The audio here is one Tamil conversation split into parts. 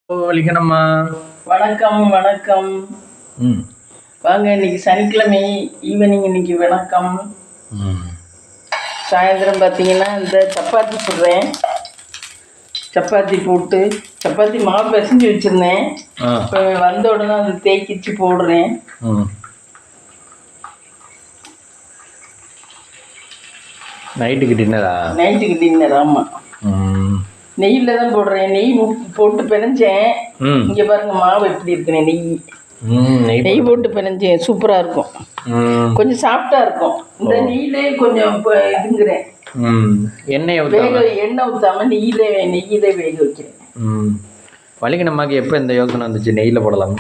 வலிக்கணும்மா. வணக்கம் வணக்கம். ம் வாங்க, இன்னைக்கு சனிக்கிழமை ஈவினிங். இன்னைக்கு வணக்கம். சாயந்தரம் பார்த்தீங்கன்னா இந்த சப்பாத்தி சுடுறேன். சப்பாத்தி போட்டு சப்பாத்தி மாவு பிசைஞ்சு வச்சுருந்தேன். இப்போ வந்த உடனே அதை தேய்க்கிச்சு போடுறேன். நைட்டுக்கு டின்னரா? நைட்டுக்கு டின்னர். ஆமாம், நெய்யில் தான் போடுறேன். நெய் போட்டு பிணைஞ்சேன். இங்கே பாருங்க மாவு எப்படி இருக்குன்னு. நெய் போட்டு பிணைஞ்சேன். சூப்பராக இருக்கும். கொஞ்சம் சாஃப்டாக இருக்கும். இந்த நெய்யிலே கொஞ்சம் இப்போ இதுங்கிறேன். எண்ணெய் எண்ணெய் ஊற்றாமல் நெய்யிலே வேக வைக்கிறேன். வலிக்கணுமாக்கு எப்போ இந்த யோசனை வந்துச்சு நெய்யில் போடலாம்?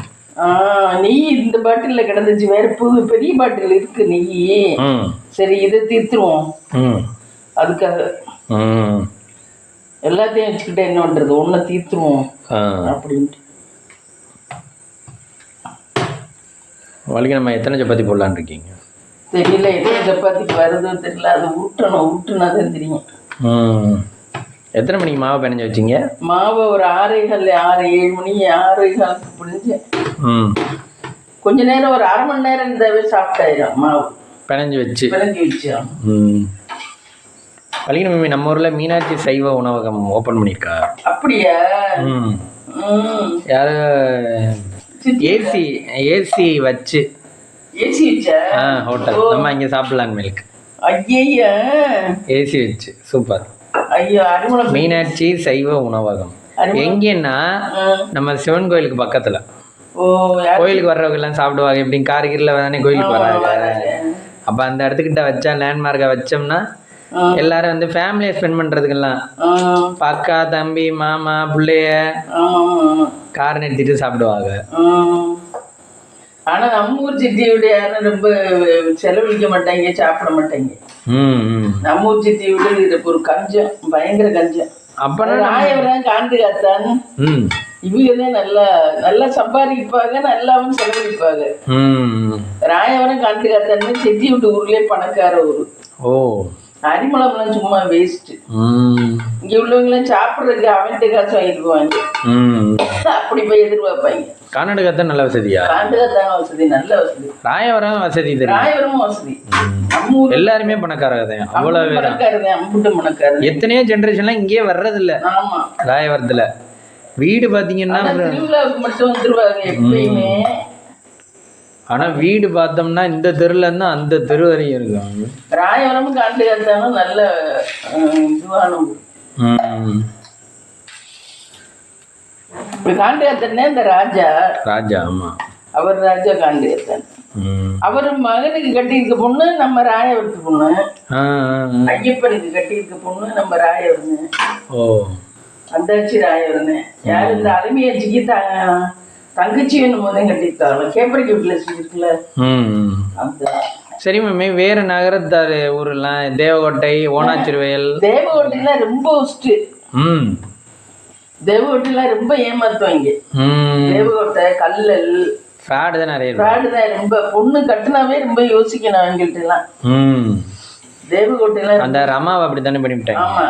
நெய் இந்த பாட்டிலில் கிடந்துச்சு. வேறு பெரிய பாட்டில் இருக்குது நெய். சரி, இதை தீர்த்துருவோம். அதுக்காக எல்லாத்தையும் வச்சுக்கிட்டே என்ன பண்ணுறது, ஒன்றை தீர்த்துருவோம் அப்படின்ட்டு. வலிக்கணுமா எத்தனை சப்பாத்தி போடலான்னு இருக்கீங்க? தெரியல, எத்தனை சப்பாத்திக்கு வருதோ தெரியல. அது உருட்டுனா தான் தெரியும். எத்தனை மணிக்கு மாவை பிணைஞ்சு வச்சிங்க? மாவை ஒரு 6:30 மணி 6:15 பிணைஞ்சேன். கொஞ்ச நேரம், ஒரு அரை மணி நேரம் இருந்தாவே சாஃப்டாயிடும் மாவு. பிணைஞ்சு வச்சு. வலிக்கணும், நம்ம ஊரில் மீனாட்சி சைவ உணவகம் ஓப்பன் பண்ணியிருக்கா. அப்படியா? யாரு ஏசி வச்சு ஹோட்டல் நம்ம இங்கே சாப்பிடலான்னு மில்க். ஐயா, ஏசி வச்சு சூப்பர். ஐயோ, மீனாட்சி சைவ உணவகம் எங்கன்னா நம்ம சிவன் கோயிலுக்கு பக்கத்தில். கோயிலுக்கு வர்றவங்க எல்லாம் சாப்பிடுவாங்க. எப்படி கார்கிரில் தானே கோயிலுக்கு வர்றாங்க. அப்போ அந்த இடத்துக்கிட்ட வச்சா, லேண்ட்மார்க்கை வச்சோம்னா எல்லாரும் வந்து ஃபேமிலியை ஸ்பெண்ட் பண்ணுறதுக்கெல்லாம் அக்கா தம்பி மாமா பிள்ளைய கார் நிறுத்திட்டு சாப்பிடுவாங்க. ஆனால் நம்ம ஊர் சித்தியோட யாரும் ரொம்ப செலவழிக்க மாட்டாங்க, சாப்பிட மாட்டாங்க. நம்ம ஊர் சித்தியோட ஒரு கஞ்சம், பயங்கர கஞ்சம். அப்போ நாயவரம் காண்டு காத்தான் இவங்க தான் நல்லா சம்பாதிப்பாங்க, நல்லாவும் செலவழிப்பாங்க. ராயவரம் காண்டு காத்தான்னு செட்டி விட்டு ஊர்லேயே பணக்கார ஊர். அரிமளம்லாம் சும்மா வேஸ்ட். இங்க உள்ளவங்களாம் சாப்பிட்றதுக்கு அவன்கிட்ட காசு வாங்கிட்டு போவாங்க. அப்படி போய் எதிர்பார்ப்பாங்க. கர்நாடகா தான் நல்ல வசதியா? கர்நாடகா வசதி, நல்ல வசதி. ராயவரம் வசதி. ராயவரமும் வசதி. எல்லாருமே பணக்காரதான். அவ்வளவு பணக்காரதான், அம்புட்டு பணக்காரன். எத்தனையோ ஜென்ரேஷன்லாம் இங்கேயே வர்றது இல்ல. ஆமா, ராயவரத்துல வீடு பாத்தீங்கன்னா திருவிழாவுக்கு மட்டும் வந்துருவாங்க எப்பயுமே. ஆனா வீடு பார்த்தோம்னா இந்த தெருல இருந்து அந்த தெரு வரையும் இருக்காங்க. ராயவரமும் காண்டு காத்தாலும் நல்ல இதுவான காண்டு காத்தனே இந்த ராஜா. ஆமா, அவர் ராஜா காண்டு காத்தன். அவர் மகனுக்கு கட்டியிருக்க பொண்ணு நம்ம ராயவரத்து பொண்ணு. ஐயப்பனுக்கு கட்டியிருக்க பொண்ணு நம்ம ராயவரன்னு. அந்தாச்சி ராயவரன்னு. யாரு இந்த அலுமையாச்சிக்கு தங்கச்சி வேணும் போதும் கட்டியிருக்காங்க. கேப்பரிக்கு வில்லேஜ் இருக்குல்ல. சரி மம்மி, வேற நகரத்தாரு ஊரெல்லாம் தேவகோட்டை, ஓனாச்சிறுவயல். தேவகோட்டைலாம் ரொம்ப ஒஸ்ட். தேவகோட்டைலாம் ரொம்ப ஏமாத்துவாங்க. தேவகோட்டை கல்லல் ஃப்ராடு தான், நிறைய ஃப்ராடு தான். ரொம்ப பொண்ணு கட்டினாவே ரொம்ப யோசிக்கணும் அவங்கள்ட்ட எல்லாம். தேவகோட்டைலாம் அந்த ரமாவை அப்படி தானே பண்ணிவிட்டாங்க. ஆமா,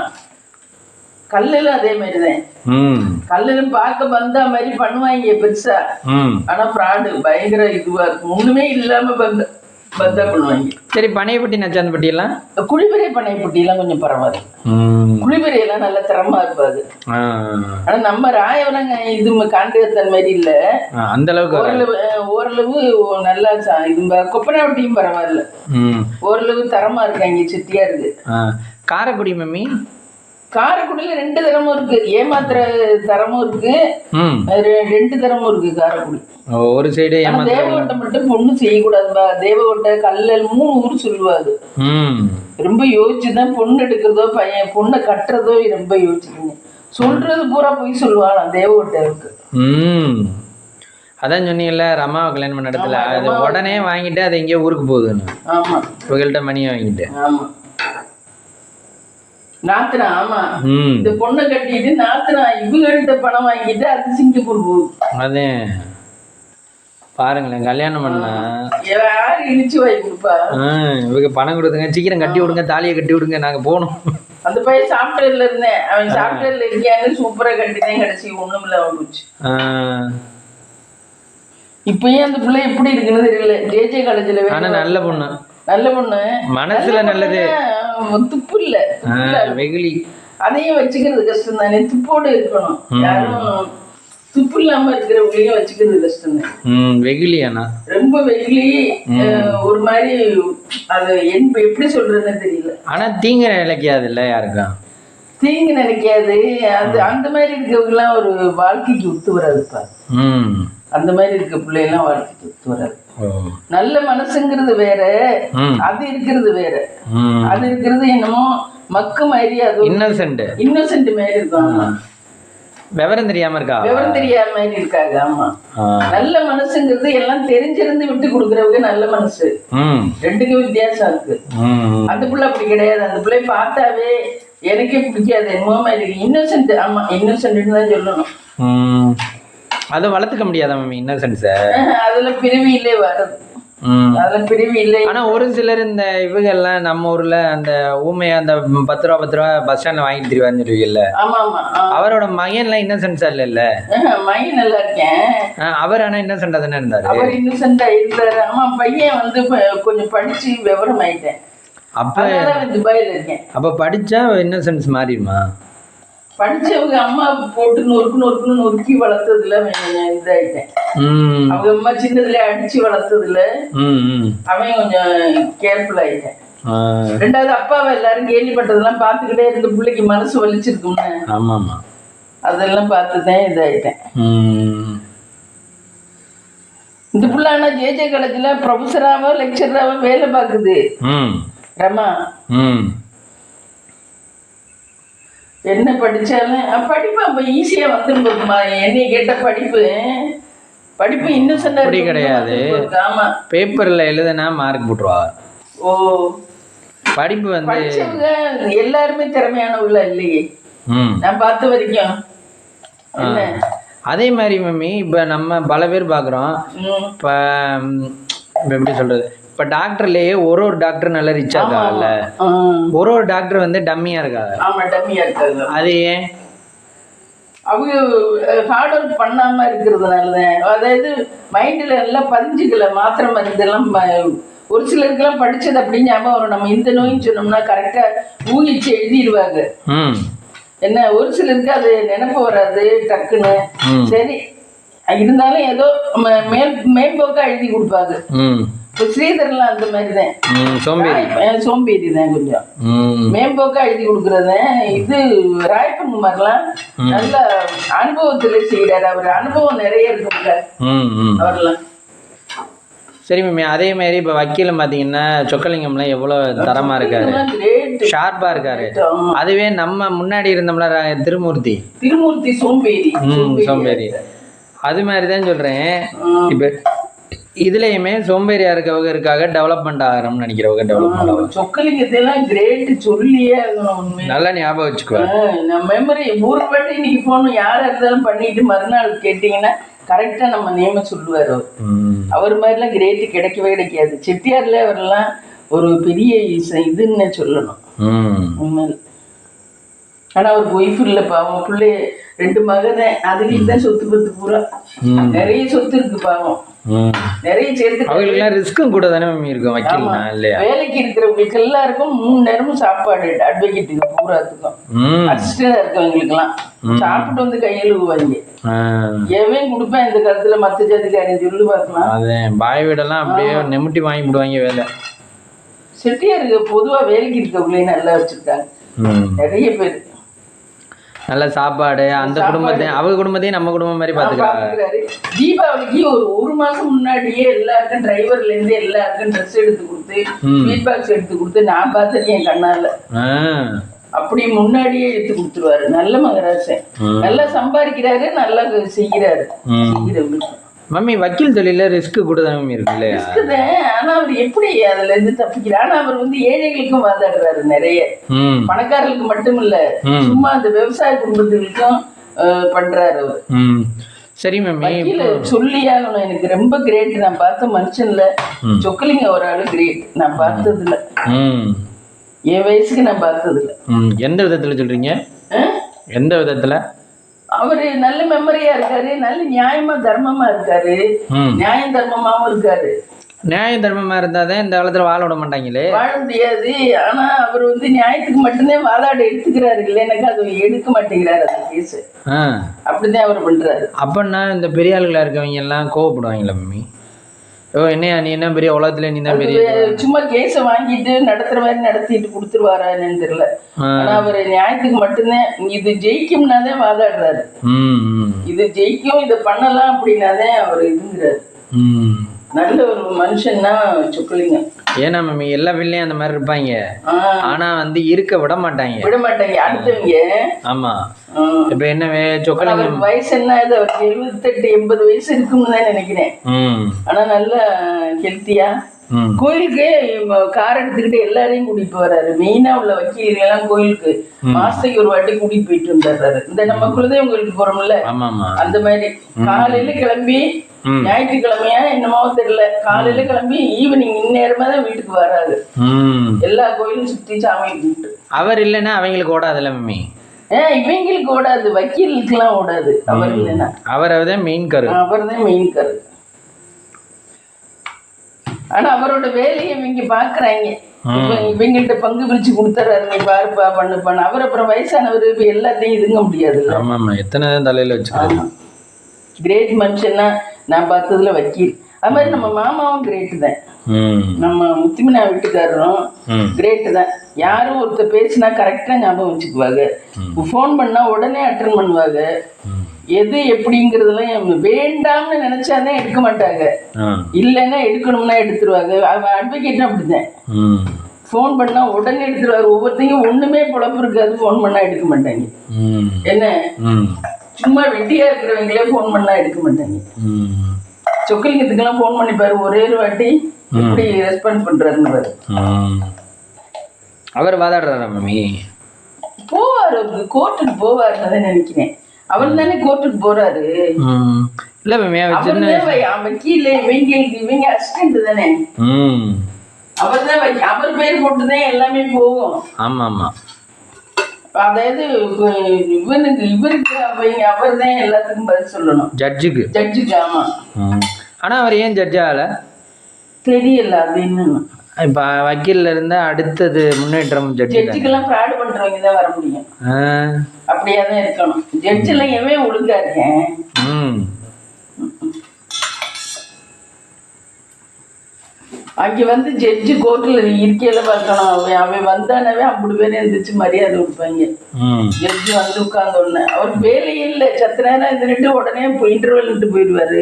கல்லுல அதே மாதிரிதான். கல்லுல பார்க்க வந்தா மாதிரி பண்ணுவாங்க பெருசா. ஆனா ஃப்ராடு பயங்கர இதுவா இருக்கும். ஒண்ணுமே இல்லாம பந்தா பண்ணுவாங்க. சரி, பனையப்பட்டி நச்சாந்தப்பட்டி எல்லாம், குளிபெரிய பனையப்பட்டி எல்லாம் கொஞ்சம் பரவாயில்ல. குளிபெரிய எல்லாம் நல்ல திறமா இருப்பாது. ஆனா நம்ம ராயவரங்க இது காண்டிகத்தன் மாதிரி இல்ல. அந்த அளவுக்கு ஓரளவு நல்லா இது. கொப்பனாவட்டியும் பரவாயில்ல, ஓரளவு தரமா இருக்காங்க, சித்தியா இருக்கு. காரைக்குடி மம்மி, காரைக்குடியில 2 தரமும் இருக்கு. ஏமாத்துற தரமும் இருக்கு, 2 தரமும் இருக்கு காரைக்குடி. ஒரு சைடு தேவகோட்டை மட்டும் பொண்ணு செய்யக்கூடாதுப்பா. தேவகோட்டை கல்லல் 3 ஊர் சொல்லுவாரு. ரொம்ப யோசிச்சுதான் பொண்ணு எடுக்கிறதோ பையன் பொண்ணை கட்டுறதோ ரொம்ப யோசிச்சுக்கீங்க. சொல்றது பூரா போய் சொல்லுவாங்க தேவகோட்டைக்கு. அதான் சொன்னீங்கல்ல, ரமாவை கல்யாணம் பண்ண இடத்துல அது உடனே வாங்கிட்டு அது எங்கேயோ ஊருக்கு போகுதுன்னு. ஆமா, இவங்கள்ட்ட மணியை வாங்கிட்டு. ஆமா, நாத்தனா. ஆமா, இந்த பொண்ணை கட்டிட்டு நாத்தனா இவங்கள்ட்ட பணம் வாங்கிட்டு அது சிங்கப்பூர் போகுது. அதே பாருங்களேன், கல்யாணம் பண்ணா யாரு இழிச்சு வாங்கி கொடுப்பா? இவங்க பணம் கொடுத்துங்க, சீக்கிரம் கட்டி விடுங்க, தாலியை கட்டி விடுங்க, நாங்க போகணும். அந்த பையன் சாஃப்ட்வேர்ல இருந்தேன், அவன் சாஃப்ட்வேர்ல இருக்கியான்னு சூப்பரா கட்டிதான் கடைசி ஒண்ணும் இல்லாம போச்சு. இப்பயும் அந்த பிள்ளை எப்படி இருக்குன்னு தெரியல. ஜேஜே காலேஜ்ல ஆனா நல்ல பொண்ணு, நல்ல பொண்ணு, மனசுல நல்லது, துப்பு இல்ல, வெகுளி. அதையும் வச்சுக்கிறது கஷ்டம் தானே, துப்போடு இருக்கணும். யாரும் துப்பு இல்லாம இருக்கிறவங்களையும் வச்சுக்கிறது கஷ்டம் தான். வெகுளியானா ரொம்ப வெகுளி, ஒரு மாதிரி அது எப்படி சொல்றதுன்னு தெரியல. ஆனா தீங்கு நினைக்காது இல்ல, யாருக்கும் தீங்கு நினைக்காது. அது அந்த மாதிரி இருக்கிறவங்க எல்லாம் ஒரு வாழ்க்கைக்கு ஒத்து வராதுப்பா. அந்த மாதிரி இருக்க பிள்ளையெல்லாம் வாழ்க்கைக்கு ஒத்து வராது. நல்ல மனசுங்கிறது வேற, அது இருக்கிறது வேற. அது இருக்கிறது என்னமோ மக்கு மாதிரி, அது இன்னோசென்ட் மாதிரி இருக்கும். விவரம் தெரியாம இருக்கா, விவரம் தெரியாம மாதிரி இருக்காங்க. ஆமா, நல்ல மனசுங்கிறது எல்லாம் தெரிஞ்சிருந்து விட்டு கொடுக்கறவங்க நல்ல மனசு. ரெண்டுக்கும் வித்தியாசம் இருக்கு. அந்த பிள்ளை அப்படி கிடையாது. அந்த பிள்ளை பார்த்தாவே எனக்கே பிடிக்காது, என்னமோ மாதிரி இன்னோசென்ட். ஆமா, இன்னோசென்ட்னு தான் சொல்லணும். அதை வளர்த்துக்க முடியாதா மேம் இன்னசென்ஸ? அதுல பிரிவிலே வருது, அதுல பிரிவு இல்லை. ஆனா ஒரு சிலர் இந்த இவங்க எல்லாம் நம்ம ஊர்ல அந்த ஊமையா அந்த 10 ரூபா பஸ் ஸ்டாண்ட்ல வாங்கிட்டு தெரிவாருன்னு சொல்லுவீங்கல்ல. ஆமா ஆமா, அவரோட மகன் எல்லாம் இன்னசென்ஸா இல்ல? மகன் நல்லா இருக்கேன். அவர் ஆனா இன்னசென்டா தானே இருந்தாரு. அவர் இன்னசென்டா இருந்தாரு. ஆமா, பையன் வந்து கொஞ்சம் படிச்சு விவரம் ஆயிட்டேன். அப்ப துபாயில இருக்கேன். அப்ப படிச்சா இன்னசென்ஸ் மாறிடுமா? படிச்சவங்க அம்மா போட்டு நொறுக்கி வளர்த்ததுல இதாயிட்டேன். அவங்க அம்மா சின்னதுல அடிச்சு வளர்த்ததுல அவன் கொஞ்சம் கேர்ஃபுல் ஆயிட்டேன். ரெண்டாவது அப்பாவை எல்லாரும் கேள்விப்பட்டதெல்லாம் பார்த்துக்கிட்டே இருந்த பிள்ளைக்கு மனசு வலிச்சிருக்கும்னு. ஆமாமா, அதெல்லாம் பார்த்துதான் இதாயிட்டேன். இந்த பிள்ளை ஆனா ஜேஜே காலேஜ்ல ப்ரொஃபஸராவோ லெக்சராவோ வேலை பார்க்குது. ரமா என்ன படிச்சாலும் படிப்பு அப்ப ஈஸியா வந்துருமா? என்னைய கேட்ட படிப்பு இன்னும் அப்படி கிடையாது. ஆமா, பேப்பர்ல எழுதுனா மார்க் போட்டுருவா. ஓ, படிப்பு வந்து படிச்சவங்க எல்லாருமே திறமையானவங்களா இல்லையே நான் பார்த்த வரைக்கும். அதே மாதிரி மம்மி இப்ப நம்ம பல பேர் பாக்குறோம். இப்ப எப்படி சொல்றது, இப்ப டாக்டர்லயே ஒரு டாக்டர் நல்ல ரிச்சா இருக்காங்கல்ல, ஒரு டாக்டர் வந்து டம்மியா இருக்காங்க. ஆமா, டம்மியா இருக்காங்க. அது ஏன்? அவங்க ஹார்ட் ஒர்க் பண்ணாம இருக்கிறதுனாலதான். அதாவது மைண்ட்ல எல்லாம் பதிஞ்சுக்கல, மாத்திரை மருந்தெல்லாம். ஒரு சிலருக்கெல்லாம் படிச்சது அப்படின்னு ஞாபகம் வரும். நம்ம இந்த நோயின்னு சொன்னோம்னா கரெக்டா ஊகிச்சு எழுதிடுவாங்க. என்ன, ஒரு சிலருக்கு அது நினைப்பு வராது டக்குன்னு. சரி, இருந்தாலும் ஏதோ மேம்போக்கா எழுதி கொடுப்பாங்க. ஸ்ரீதர்லாம் அந்த மாதிரிதான், சோம்பேறி தான் கொஞ்சம் மேம்போக்கா எழுதி கொடுக்கறது. இது ராயப்பன் குமார்லாம் நல்ல அனுபவத்துல செய்யறாரு. அவர் அனுபவம் நிறைய இருக்குங்க அவர்லாம். சரி மேம், அதே மாதிரி இப்போ வக்கீலம் பார்த்தீங்கன்னா சொக்கலிங்கம்லாம் எவ்வளோ தரமாக இருக்காரு, ஷார்ப்பாக இருக்காரு. அதுவே நம்ம முன்னாடி இருந்தோம்ல திருமூர்த்தி சோம்பேறி. அது மாதிரி தான் சொல்கிறேன். இப்போ இதுலயுமே சோம்பேறியா இருக்கவங்க டெவலப்மெண்ட் ஆகிறோம்னு நினைக்கிறவங்க டெவலப்மெண்ட் ஆகும். சொக்கலிங்கத்தெல்லாம் கிரேட் சொல்லியே நல்லா ஞாபகம் வச்சுக்குவேன். நான் மெமரி ஒரு வாட்டி இன்னைக்கு போன் யாரா இருந்தாலும் பண்ணிட்டு மறுநாள் கேட்டீங்கன்னா கரெக்டா நம்ம நேம சொல்லுவாரு. அவர் மாதிரிலாம் கிரேட் கிடைக்கவே கிடைக்காது. செட்டியார்ல அவரெல்லாம் ஒரு பெரிய இதுன்னு சொல்லணும் உண்மையில. ஆனா அவருக்கு ஒய்ஃப் இல்லை பாவம், பிள்ளை 2 மகன். அதுக்கு தான் சொத்து பத்து பூரா நிறைய சொத்து இருக்கு பாவம், நிறைய சேர்த்து. அவங்களுக்கு ரிஸ்க்கும் கூட தானே இருக்கும் வக்கீல்னா இல்லையா? வேலைக்கு இருக்கிறவங்களுக்கு எல்லாருக்கும் 3 நேரமும் சாப்பாடு, அட்வொகேட்டுக்கு பூராத்துக்கும் அசிஸ்டண்டா இருக்கவங்களுக்கு எல்லாம் சாப்பிட்டு வந்து கையெழுவாங்க. எவன் கொடுப்பேன் இந்த காலத்துல மத்த ஜாதிக்காரன் சொல்லு பார்க்கலாம். அதே பாய் வீடெல்லாம் அப்படியே நெமுட்டி வாங்கி விடுவாங்க வேலை. செட்டியாருக்கு பொதுவா வேலைக்கு இருக்கவங்களையும் நல்லா வச்சிருக்காங்க நிறைய பேர். நல்ல சாப்பாடு, அந்த குடும்பத்தையும் அவங்க குடும்பத்தையும் நம்ம குடும்பம் மாதிரி பாத்துக்கிறாரு. தீபாவளிக்கு ஒரு மாசம் முன்னாடியே எல்லாருக்கும் டிரைவர்ல இருந்து எல்லாருக்கும் ட்ரெஸ் எடுத்து கொடுத்து ஸ்வீட் பாக்ஸ் எடுத்து கொடுத்து நான் பார்த்துருக்கேன் என் கண்ணால. அப்படி முன்னாடியே எடுத்து கொடுத்துருவாரு. நல்ல மகராசன், நல்லா சம்பாதிக்கிறாரு, நல்லா செய்கிறாரு. மம்மி வக்கீல் தொழில ரிஸ்க் கூட தான் இருக்கு இல்லையா? ரிஸ்க் தான். ஆனா அவர் எப்படி அதுல இருந்து தப்பிக்கிறார்? ஆனா அவர் வந்து ஏழைகளுக்கும் வாதாடுறாரு நிறைய. பணக்காரர்களுக்கு மட்டும் இல்ல, சும்மா அந்த விவசாய குடும்பத்துக்கும் பண்றாரு அவர். சரி மம்மி, சொல்லியாகணும், எனக்கு ரொம்ப கிரேட். நான் பார்த்த மனுஷன்ல சொக்கலிங்க ஒரு ஆளு கிரேட் நான் பார்த்ததுல. என் வயசுக்கு நான் பார்த்ததில்ல. எந்த விதத்துல சொல்றீங்க? எந்த விதத்துல? அவரு நல்ல மெமரியா இருக்காரு, நல்ல நியாயமா தர்மமா இருக்காரு, நியாயம் தர்மமாவும் இருக்காரு. நியாயம் தர்மமா இருந்தாதான் இந்த காலத்துல வாழ விட மாட்டாங்களே. வாழ முடியாது. ஆனா அவர் நியாயத்துக்கு மட்டும்தான் வாதாட எடுத்துக்கிறாரு, இல்லை எனக்கு அது எடுக்க மாட்டேங்கிறாரு அந்த கேஸ். அப்படிதான் அவர் பண்றாரு. அப்படின்னா இந்த பெரிய ஆளுகளா இருக்கவங்க எல்லாம் கோவப்படுவாங்களா மம்மி? என்னையா நீ என்ன பெரிய உலகத்துல நீ தான் பெரிய, சும்மா கேஸ வாங்கிட்டு நடத்துற மாதிரி நடத்திட்டு கொடுத்துருவாரா என்னன்னு தெரியல. ஆனா அவர் நியாயத்துக்கு மட்டும்தான் இது ஜெயிக்கும்னாதான் வாதாடுறாரு. இது ஜெயிக்கும், இதை பண்ணலாம் அப்படின்னாதான் அவர் இதுங்கிறாரு. நல்ல ஒரு மனுஷன்னா சொக்கலிங்க. ஏன்னா மம்மி எல்லா வீட்லயும் அந்த மாதிரி இருப்பாங்க, ஆனா இருக்க விட மாட்டாங்க அடுத்தவங்க. ஆமா. இப்ப என்ன சொக்கலிங்க வயசு என்ன, அவருக்கு 78-80 வயசு இருக்கும்னு தான் நினைக்கிறேன். ஆனா நல்ல ஹெல்த்தியா கோயிலுக்கு கார் எடுத்துக்கிட்டு எல்லாரையும் கூட்டிட்டு வர்றாரு. மெயினா உள்ள வக்கீல்கள் எல்லாம் கோயிலுக்கு மாசத்துக்கு ஒரு வாட்டி கூட்டிட்டு போயிட்டு வந்துடுறாரு. இந்த நம்ம குலதெய்வம் கோயிலுக்கு போறோம்ல, அந்த மாதிரி காலையில கிளம்பி, ஞாயிற்றுக்கிழமையா என்னமோ தெரியல, காலையில கிளம்பி ஈவினிங் இந்நேரமா தான் வீட்டுக்கு வராது. எல்லா கோயிலும் சுத்தி சாமி கும்பிட்டு. அவர் இல்லைன்னா அவங்களுக்கு ஓடாதுல்ல மம்மி? இவங்களுக்கு ஓடாது, வக்கீலுக்கு எல்லாம் ஓடாது. அவர் இல்லைன்னா அவர்தான் மெயின் கரு. அவர்தான் மெயின் கரு. ஆனா அவரோட வேலையை இவங்க பாக்குறாங்க. இவங்கள்ட்ட பங்கு பிரிச்சு கொடுத்துறாரு, நீ பாருப்பா பண்ணுப்பான்னு. அவர் அப்புறம் வயசானவர், இப்ப எல்லாத்தையும் இதுங்க முடியாது. எத்தனை தலையில வச்சுக்காரு. கிரேட் மனுஷன்னா நான் பார்த்ததுல வக்கீல். அது மாதிரி நம்ம மாமாவும் கிரேட்டு தான். நம்ம முத்துமினா வீட்டுக்காரரும் கிரேட்டு தான். யாரும் ஒருத்தர் பேசினா கரெக்டா ஞாபகம் வச்சுக்குவாங்க. ஃபோன் பண்ணா உடனே அட்டன் பண்ணுவாங்க. எது எப்படிங்கிறதுலாம் வேண்டாம்னு நினைச்சாதான் எடுக்க மாட்டாங்க, இல்லைன்னா எடுக்கணும்னா எடுத்துருவாங்க. அட்வொகேட்னா அப்படிதான், ஃபோன் பண்ணா உடனே எடுத்துருவாரு. ஒவ்வொருத்தையும் ஒண்ணுமே பொழப்பு இருக்காது, ஃபோன் பண்ணா எடுக்க மாட்டாங்க. என்ன சும்மா வெட்டியா இருக்கிறவங்களே ஃபோன் பண்ணா எடுக்க மாட்டாங்க. சொக்கலிங்கத்துக்கெல்லாம் ஃபோன் பண்ணிப்பாரு, ஒரே ஒரு வாட்டி எப்படி ரெஸ்பான்ஸ் பண்றாருன்னு பாரு. அவர் வாதாடுறாரா மம்மி? போவாரு, கோர்ட்டுக்கு போவாருன்னு நினைக்கிறேன். அவர் தானே கோர்ட்டுக்கு போறாரு. இல்ல மம்மி, வக்கீல இவங்க அசிஸ்டன்ட் தானே. அவர் தான் அவர் பேர் போட்டுதான் எல்லாமே போகும். ஆமா ஆமா. அதாவது இவருக்கு அவர் தான் எல்லாத்துக்கும் பதில் சொல்லணும். ஜட்ஜுக்கு. ஆமா. ஆனா அவர் ஏன் ஜட்ஜ் ஆகல தெரியல. அது என்னன்னு இப்ப வக்கீல்ல இருந்தா அடுத்தது முன்னேற்றம். ஜட்ஜுக்கெல்லாம் ஃப்ராட் பண்றவங்க தான் வர முடியும். அப்படியே தான் இருக்கணும். ஜட்ஜ் எல்லாம் எவன் ஒழுங்கா இருக்கேன். அங்க ஜட்ஜு கோர்ட்ல இருக்கையில பார்க்கணும். அவன் வந்தானவே அப்படி பேர் இருந்துச்சு மரியாதை கொடுப்பாங்க. ஜட்ஜு உட்கார்ந்த உடனே அவருக்கு வேலையே இல்லை, சத்த நேரம் இருந்துட்டு உடனே இன்டர்வல் போயிடுவாரு.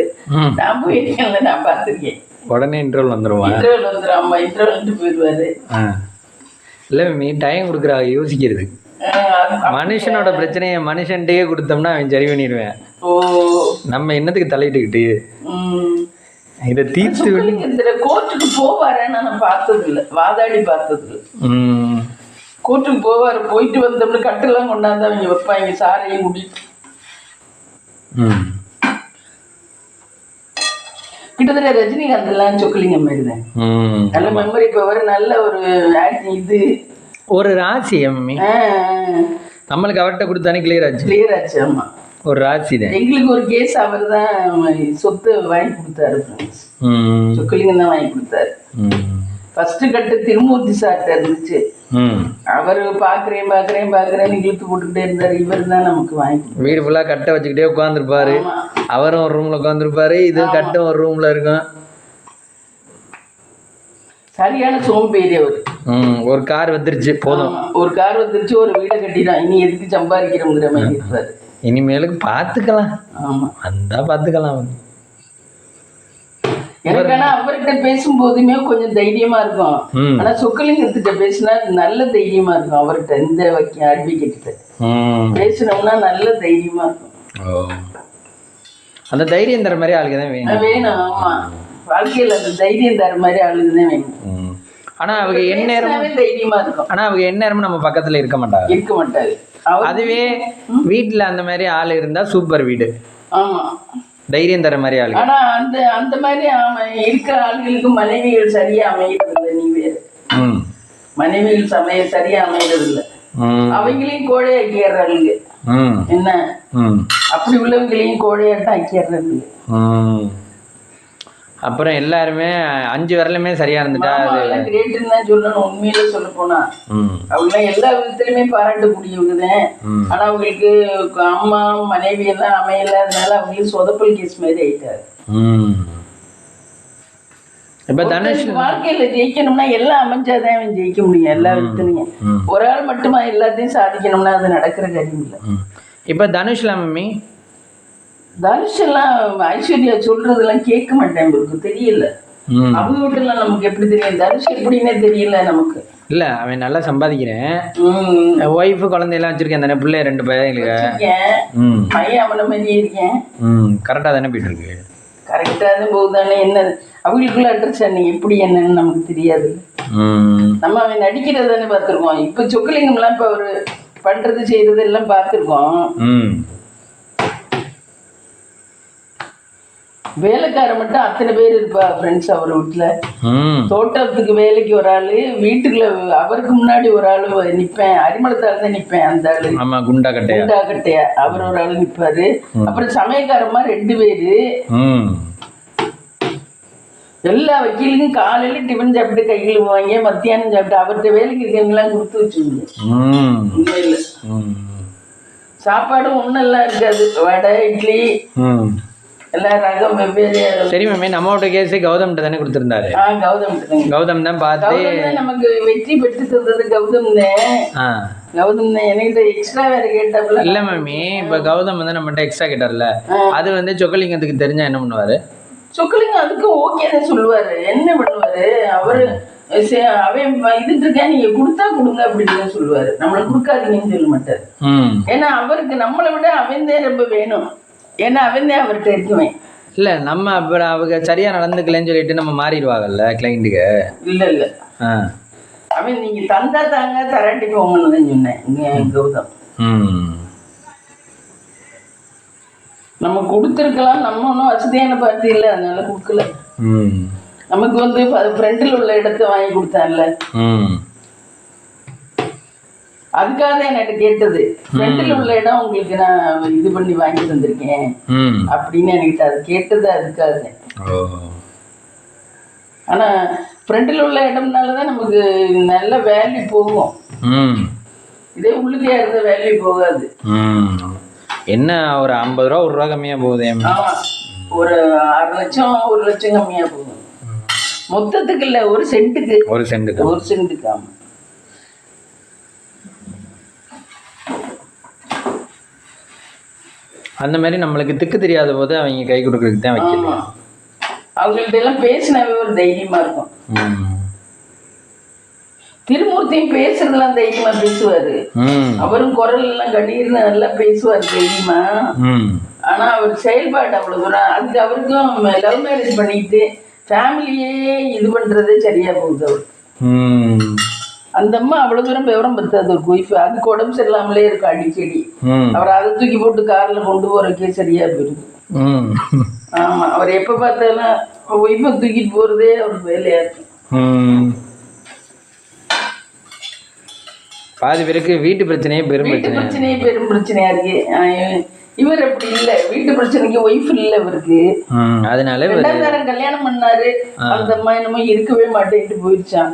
நான் போயிருக்கேன்ல, நான் பார்த்துருக்கேன். உடனே இன்டர்வல் வந்துருவான். இன்டர்வல் வந்துடும். ஆமா, இன்டர்வல் போயிடுவாரு. இல்ல மீ டைம் கொடுக்குறா யோசிக்கிறது. மனுஷனோட பிரச்சனையை மனுஷன்ட்டே கொடுத்தோம்னா அவன் சரி பண்ணிடுவேன். நம்ம என்னத்துக்கு தலையிட்டுக்கிட்டு இதை தீர்த்து கோர்ட்டுக்கு போவாரு. நான் பார்த்தது இல்லை, வாதாடி பார்த்தது இல்லை. கோர்ட்டுக்கு போவாரு, போயிட்டு வந்தோம்னு கட்டெல்லாம் கொண்டாந்து அவங்க வைப்பாங்க, சாரையும் கூட்டிட்டு. கிட்டத்தட்ட ரஜினிகாந்த் எல்லாம் சொக்கலிங்க மாதிரி தான். நல்ல மெமரி பவர், நல்ல ஒரு ஆக்டிங். இது ஒரு ராசி மம்மி, நம்மளுக்கு அவர்கிட்ட கொடுத்தானே கிளியர் ஆச்சு. ஆமா, ஒரு ராசி தான். எங்களுக்கு ஒரு கேஸ் அவர் தான் சொத்து வாங்கி கொடுத்தாரு. சொக்கலிங்கம் தான் வாங்கி கொடுத்தாரு. ஃபர்ஸ்ட் கட்டு திருமூர்த்தி சார்ட்ட இருந்துச்சு. அவரு பாக்குறேன்னு இழுத்து போட்டுக்கிட்டே இருந்தாரு. இவர் தான் நமக்கு வாங்கி வீடு ஃபுல்லா கட்டை வச்சுக்கிட்டே உட்காந்துருப்பாரு. அவரும் ஒரு ரூம்ல உட்காந்துருப்பாரு, இது கட்டும் ஒரு ரூம்ல இருக்கும். சரியான சோம்பேறி அவரு. ஒரு கார் வந்துருச்சு, போதும். ஒரு கார் வந்துருச்சு, ஒரு வீடை கட்டிடான், இனி எதுக்கு சம்பாதிக்கிறோங்கிற மாதிரி இருப்பாரு. இனிமேலுக்கு பாத்துக்கலாம். ஆமா, வந்தா பாத்துக்கலாம். எனக்கு ஆனா அவர்கிட்ட பேசும்போதுமே கொஞ்சம் தைரியமா இருக்கும். ஆனா சொக்கலிங்கத்திட்ட பேசினா நல்ல தைரியமா இருக்கும். அவர்கிட்ட இந்த அட்வொகேட் பேசினோம்னா நல்ல தைரியமா இருக்கும். அந்த தைரியம் தர மாதிரி ஆளுக்கு தான் வேணும். ஆமா, வாழ்க்கையில அந்த தைரியம் தர மாதிரி ஆளுக்கு தான் வேணும். ஆனா அவங்க எந்நேரமும் தைரியமா இருக்கும். ஆனா அவங்க எந்நேரமும் நம்ம பக்கத்துல இருக்க மாட்டாங்க. அதுவே வீட்டுல அந்த மாதிரி ஆள் இருந்தா சூப்பர் வீடு. ஆமா, தைரியம் தர மாதிரி ஆளு. ஆனா அந்த மாதிரி இருக்கிற ஆளுகளுக்கு மனைவிகள் சரியா அமைகிறது. நீ வேறு மனைவிகள் சமையல் சரியா அமைகிறது இல்லை. அவங்களையும் கோழையாக்கிடுறாங்க. என்ன அப்படி உள்ளவங்களையும் கோழையாட்டம் ஆக்கிடுறாங்க. அப்புறம் எல்லாருமே 5 விரலுமே சரியா இருந்துட்டா கிரேட்டுன்னு தான் சொல்லணும். உண்மையில சொல்ல போனா அவங்க எல்லா விதத்துலயுமே பாராட்டக்கூடியவங்க தான். ஆனா அவங்களுக்கு அம்மா மனைவி எல்லாம் அமையல, அதனால அவங்களுக்கு சொதப்பல் கேஸ் மாதிரி ஆயிட்டாரு. இப்ப தனுஷ் வாழ்க்கையில ஜெயிக்கணும்னா எல்லாம் அமைஞ்சாதான் அவன் ஜெயிக்க முடியும். எல்லா விதத்துலயும் ஒரு ஆள் மட்டுமா எல்லாத்தையும் சாதிக்கணும்னா அது நடக்கிற காரியம் இல்லை. இப்ப தனுஷ்ல மம்மி தனுஷ் எல்லாம் ஐஸ்வர்யா சொல்றதெல்லாம் கேட்க மாட்டேன். இருக்கு தெரியல அவங்க வீட்டுல நமக்கு எப்படி தெரியும் தனுஷ் எப்படின்னே தெரியல நமக்கு. இல்ல அவன் நல்லா சம்பாதிக்கிறேன், ஒய்ஃப் குழந்தையெல்லாம் வச்சிருக்கேன் தானே, பிள்ளை 2 பையன் பையன் அவன மாதிரியே இருக்கேன். கரெக்டா தானே போயிட்டு இருக்கு. கரெக்டா தான் போகுதானே. என்ன அவங்களுக்குள்ள அண்டர்ஸ்டாண்டிங் எப்படி என்னன்னு நமக்கு தெரியாது. நம்ம அவன் நடிக்கிறத தானே பார்த்துருக்கோம். இப்ப சொக்கலிங்கம்லாம் இப்ப அவரு பண்றது செய்யறது எல்லாம் பார்த்துருக்கோம். வேலைக்கார மட்டும் அத்தனை பேர் இருப்பா ஃப்ரெண்ட்ஸ் அவர் வீட்டுல. தோட்டத்துக்கு வேலைக்கு ஒரு ஆளு, வீட்டுக்குள்ள அவருக்கு முன்னாடி ஒரு ஆளு நிப்பேன், அரிமளத்தால தான் நிப்பேன். அந்த ஆளு குண்டா கட்டையா அவர் ஒரு ஆளு நிப்பாரு. அப்புறம் சமயக்காரமா 2 பேரு. எல்லா வக்கீலுக்கும் காலையில டிஃபன் சாப்பிட்டு கையில் போவாங்க, மத்தியானம் சாப்பிட்டு அவர்கிட்ட வேலைக்கு இருக்கவங்களாம் கொடுத்து வச்சுருங்க. சாப்பாடும் ஒன்னெல்லாம் இருக்காது, வடை இட்லி எல்லாம் ரகம் வெவ்வேறு. சரி மேம், நம்மளோட கேஸ் கௌதம் தானே கொடுத்துருந்தாரு. கௌதம் தான் பார்த்து நமக்கு வெற்றி பெற்று தந்தது கௌதம் தான். கௌதம் தான் என்கிட்ட எக்ஸ்ட்ரா வேற கேட்டாப்ல. இல்ல மேமி, இப்ப கௌதம் வந்து நம்மகிட்ட எக்ஸ்ட்ரா கேட்டார்ல, அது வந்து சொக்கலிங்கத்துக்கு தெரிஞ்சா என்ன பண்ணுவாரு? சொக்கலிங்கம் அதுக்கு ஓகே தான் சொல்லுவாரு. என்ன பண்ணுவாரு அவரு, அவன் இதுட்டு இருக்கேன் நீங்க கொடுத்தா கொடுங்க அப்படின்னு சொல்லுவாரு. நம்மளை கொடுக்காதீங்கன்னு சொல்ல மாட்டாரு. ஏன்னா அவருக்கு நம்மளை விட அவன் தான் ரொம்ப வேணும். ஏன்னா அவன் தான் அவர்கிட்ட இருக்குவேன். இல்ல நம்ம அப்புறம் அவங்க சரியா நடந்துக்கலன்னு சொல்லிட்டு நம்ம மாறிடுவாங்கல்ல கிளைண்ட்டுக்கு. இல்ல அவன் நீங்க தந்தா தாங்க தராட்டி போங்கன்னு தான் சொன்னேன் கௌதம். நம்ம கொடுத்துருக்கலாம், நம்ம ஒன்றும் வசதியான பார்ட்டி இல்லை, அதனால கொடுக்கல. நமக்கு வந்து ஃப்ரெண்டில் உள்ள இடத்த வாங்கி கொடுத்தான்ல, அதுக்காக தான் என்கிட்ட கேட்டது. ஃப்ரெண்டில் உள்ள இடம் உங்களுக்கு நான் இது பண்ணி வாங்கி தந்திருக்கேன் அப்படின்னு என்கிட்ட அது கேட்டது அதுக்காக. ஆனா ஃப்ரெண்டில் உள்ள இடம்னாலதான் நமக்கு நல்ல வேல்யூ போகும். இதே உள்ளுக்கையா இருந்த வேல்யூ போகாது. என்ன ஒரு 50 ரூபா 1 ரூபா கம்மியா போகுது. ஒரு 6 லட்சம் 1 லட்சம் கம்மியா போகும் மொத்தத்துக்கு. இல்ல ஒரு சென்ட்டுக்கு. ஆமா. அந்த மாதிரி நம்மளுக்கு திக்கு தெரியாத போது அவங்க கை கொடுக்கறதுக்கு தான் வைக்கணும். அவங்கள்ட்ட எல்லாம் பேசினாவே ஒரு தைரியமா இருக்கும். திருமூர்த்தியும் பேசுறதுலாம் தைரியமா பேசுவாரு. அவரும் குரல் எல்லாம் கண்ணீர்னு நல்லா பேசுவாரு தைரியமா. ஆனா அவர் செயல்பாடு அவ்வளவு தூரம். அதுக்கு அவருக்கும் லவ் மேரேஜ் பண்ணிட்டு ஃபேமிலியே இது பண்றது சரியா போகுது. அவர் அந்த அம்மா அவ்வளவு தூரம் விவரம் பத்தாது ஒரு ஒய்ஃப். அதுக்கு உடம்பு சரியில்லாமலே இருக்கும் அடிக்கடி. அவர் அதை தூக்கி போட்டு கார்ல கொண்டு போறக்கே சரியா போயிருக்கு. ஆமா, அவர் எப்ப பார்த்தாலும் ஒய்ஃபை தூக்கிட்டு போறதே அவருக்கு வேலையா இருக்கும். பாதி பேருக்கு வீட்டு பிரச்சனையே பெரும் பிரச்சனையா இருக்கு. இவர் அப்படி இல்ல, வீட்டு பிரச்சனைக்கு ஒய்ஃப் இல்ல இவருக்கு. அதனால 2ஆம் கல்யாணம் பண்ணாரு. அந்த அம்மா என்னமோ இருக்கவே மாட்டேன்ட்டு போயிடுச்சான்.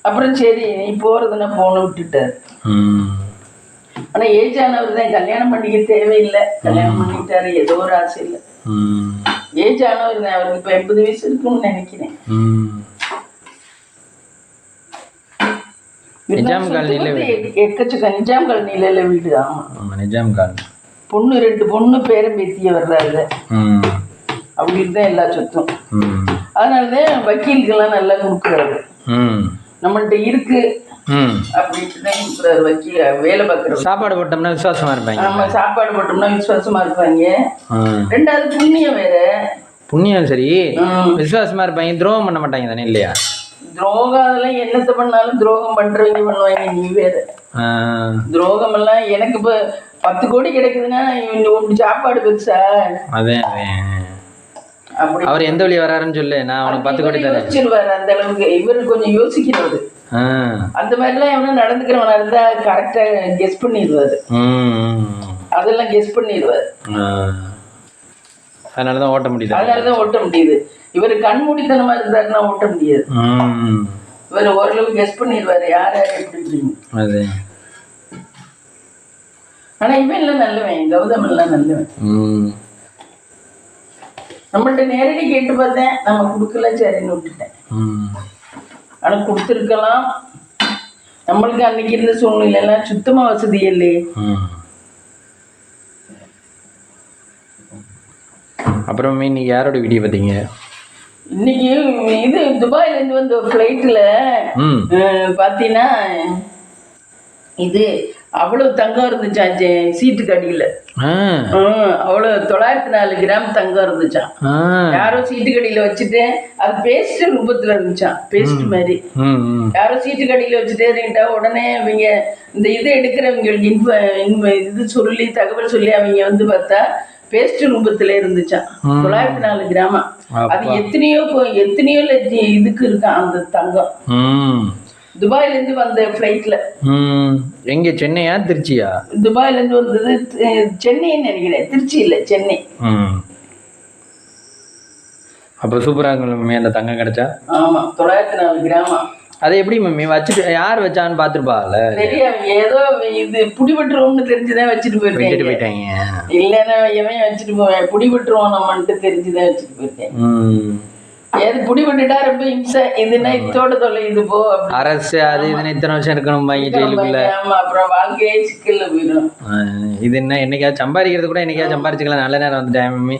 அப்புறம் சரி நீ போறதுன்னா போன விட்டுட்டாரு. ஆனா ஏஜ் ஆனவர் தான், கல்யாணம் பண்ணிக்க தேவையில்லை, கல்யாணம் பண்ணிக்கிட்டாரு. ஏதோ ஒரு ஆசை இல்லை. ஏஜ் ஆனவர் தான், அவருக்கு இப்ப 80 வயசு இருக்குன்னு நினைக்கிறேன். நிஜாம் காலனில வீடு. ஆமா, நிஜாம் காலனி. பொண்ணு 2 பொண்ணு பேரம் பேத்திய வர்றாரு. அவங்களுக்கு தான் எல்லா சொத்தும். அதனாலதான் வக்கீலுக்கெல்லாம் நல்லா கொடுக்குறாரு. நம்மள்ட்ட இருக்கு அப்படின்ட்டு தான் கொடுக்குறாரு வக்கீல். வேலை பார்க்குற சாப்பாடு போட்டோம்னா விசுவாசமா இருப்பாங்க. ஆமா, சாப்பாடு போட்டோம்னா விசுவாசமா இருப்பாங்க. 2வது புண்ணியம் வேற. புண்ணியம் சரி, விசுவாசமா இருப்பாங்க, துரோகம் பண்ண மாட்டாங்க தானே. இல்லையா? துரோகம் அதெல்லாம் என்னத்தை பண்ணாலும் துரோகம் பண்றவங்க பண்ணுவாங்க. நீ வேற துரோகம் எல்லாம். எனக்கு இப்ப 10 கோடி கிடைக்குதுன்னா சாப்பாடு பெருசா? அப்படி அவர் எந்த வழி வராருன்னு சொல்லு, நான் அவனுக்கு 10 கோடி தரேன். யோசிச்சிருவாரு அந்த அளவுக்கு. இவரு கொஞ்சம் யோசிக்கிறது. அந்த மாதிரிலாம் எவனும் நடந்துக்கிறவனா இருந்தா கரெக்டா கெஸ் பண்ணிடுவாரு. அதெல்லாம் கெஸ் பண்ணிடுவாரு. அதனாலதான் ஓட்ட முடியுது. அதனாலதான் ஓட்ட முடியுது. இவரு கண்மூடித்தனமா இருந்தாருன்னா ஓட்ட முடியாது. இவர் ஓரளவுக்கு கெஸ் பண்ணிடுவாரு யார் யார் எப்படி. ஆனா இவன் எல்லாம் நல்லவன், கௌதம் எல்லாம் நல்லவன். நம்மள்ட்ட நேரடி கேட்டு பார்த்தேன், நம்ம கொடுக்கல, சரின்னு விட்டுட்டேன். ஆனா கொடுத்துருக்கலாம். நம்மளுக்கு அன்னைக்கு இருந்த சூழ்நிலை எல்லாம் சுத்தமா வசதி இல்லையே. அப்புறம் இன்னைக்கு யாரோட வீடியோ பார்த்தீங்க? இன்னைக்கு இது துபாயில இருந்து வந்த ஃப்ளைட்ல பாத்தீங்கன்னா இது அவ்வளவு தங்கம் இருந்துச்சான் சீட்டுக்கு அடியில. அவ்வளவு 904 கிராம் தங்கம் இருந்துச்சான். யாரோ சீட்டு கடியில வச்சுட்டு, அது பேஸ்ட் ரூபத்துல இருந்துச்சான், பேஸ்ட் மாதிரி. யாரோ சீட்டு கடியில வச்சுட்டே உடனே அவங்க இந்த இது எடுக்கிறவங்களுக்கு இது சொல்லி தகவல் சொல்லி அவங்க வந்து பார்த்தா பேஸ்ட் ரூபத்துல இருந்துச்சான். 904 கிராமா. அது எத்தனையோ இதுக்கு இருக்கான் அந்த தங்கம். துபாயில இருந்து வந்த ஃப்ளைட்ல. எங்க, சென்னையா திருச்சியா? துபாயில இருந்து வந்தது சென்னைன்னு நினைக்கிறேன், திருச்சி இல்ல, சென்னை. அப்ப சூப்பரா இருக்கும் அந்த தங்கம் கிடைச்சா. ஆமா, 904 கிராமா. அதை எப்படி மம்மி வச்சுட்டு யார் வச்சான்னு பாத்துருப்பாங்கல்ல? சரியா, ஏதோ இது புடிபட்டுருவோம்னு தெரிஞ்சுதான் வச்சுட்டு போயிட்டாங்க. இல்லைன்னா எவன் வச்சுட்டு போவேன், புடிபட்டுருவோம் நம்மன்ட்டு தெரிஞ்சுதான் வச்சுட்டு போயிட்டேன். ஏது புடிபட்டுட்டா ரொம்ப இம்சை. இதுன்னா இத்தோட தொல்லை, இது போ அரசு அது இதுன்னு இத்தனை வருஷம் இருக்கணும் ஜெயிலுக்குள்ள. ஆமா, அப்புறம் வாழ்க்கையே சிக்கல்ல போயிடும். இது என்ன, என்னைக்காவது சம்பாதிக்கிறது கூட என்னைக்காவது சம்பாதிச்சுக்கலாம். நல்ல நேரம் வந்துட்டேன் மம்மி.